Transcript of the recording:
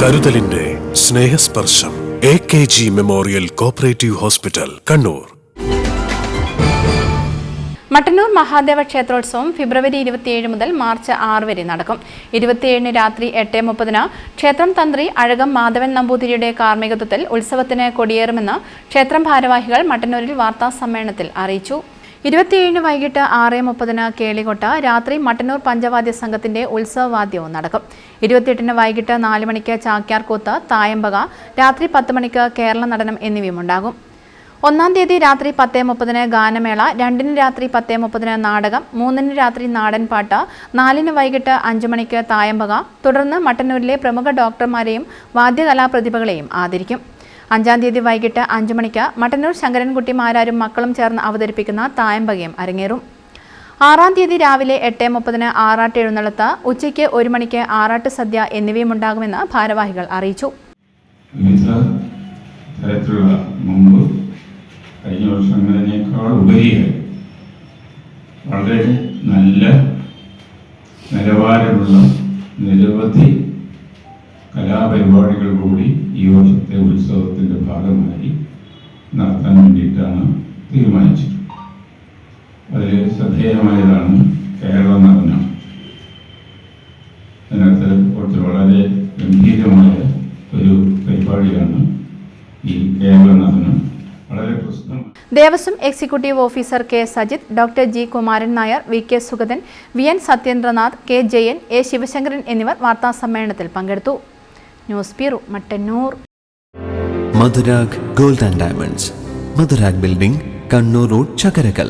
കരുതലിന്റെ സ്നേഹസ്പർശം AKG memorial cooperative hospital, Kannur. Mattannur Mahadeva ക്ഷേത്രോത്സവം ഫെബ്രുവരി 27 മുതൽ മാർച്ച് 6 വരെ നടക്കും. 27 രാത്രി 8:30 ക്ഷേത്രം തന്ത്രി അഴകം മാധവൻ നമ്പൂതിരിയുടെ കാർമ്മികത്വത്തിൽ ഉത്സവത്തിന് കൊടിയേറുമെന്ന് ക്ഷേത്രം ഭാരവാഹികൾ മട്ടന്നൂരിൽ വാർത്താസമ്മേളനത്തിൽ അറിയിച്ചു. 27 വൈകിട്ട് 6:30 കേളികൊട്ട, രാത്രി മട്ടന്നൂർ പഞ്ചവാദ്യ സംഘത്തിന്റെ ഉത്സവവാദ്യവും നടക്കും. 28 വൈകിട്ട് 4 മണിക്ക് ചാക്യാർകൂത്ത്, തായമ്പക, രാത്രി 10 മണിക്ക് കേരള നടനം എന്നിവയും ഉണ്ടാകും. 1-ാം തീയതി രാത്രി 10:30 ഗാനമേള, 2-ന് രാത്രി 10:30 നാടകം, 3-ന് രാത്രി നാടൻപാട്ട്, 4-ന് വൈകിട്ട് 5 മണിക്ക് തായമ്പക. തുടർന്ന് മട്ടന്നൂരിലെ പ്രമുഖ ഡോക്ടർമാരെയും വാദ്യകലാപ്രതിഭകളെയും ആദരിക്കും. 5-ാം തീയതി വൈകിട്ട് 5 മണിക്ക് മട്ടന്നൂർ ശങ്കരൻകുട്ടി മാരാരും മക്കളും ചേർന്ന് അവതരിപ്പിക്കുന്ന തായമ്പകയും അരങ്ങേറും. 6-ാം തീയതി രാവിലെ 8:30 ആറാട്ട് എഴുന്നള്ളത്ത്, ഉച്ചയ്ക്ക് 1 മണിക്ക് ആറാട്ട് സദ്യ എന്നിവയും ഉണ്ടാകുമെന്ന് ഭാരവാഹികൾ അറിയിച്ചു. കഴിഞ്ഞ വർഷങ്ങളേക്കാൾ ഉപരിയായി വളരെ നല്ല നിലവാരമുള്ള നിരവധി കലാപരിപാടികൾ കൂടി ഈ വർഷത്തെ ഉത്സവത്തിൻ്റെ ഭാഗമായി നടത്താൻ വേണ്ടിയിട്ടാണ് തീരുമാനിച്ചിട്ടുള്ളത്. അതിൽ ശ്രദ്ധേയമായതാണ് കേരള നടനം. അതിനകത്ത് കുറച്ച് വളരെ ഗംഭീരമായ ഒരു പരിപാടിയാണ് ഈ Kerala Natanam. Devaswom executive officer K Sajith, doctor G Kumaran Nair, V K Sugathan, VN Sathyendranath, K Jayan, A Sivasankaran എന്നിവർ വാർത്താസമ്മേളനത്തിൽ പങ്കെടുത്തു. News bureau, Mattannur. Madhurag gold and diamonds, Madhurag building, Kannur road, Chakkarakal.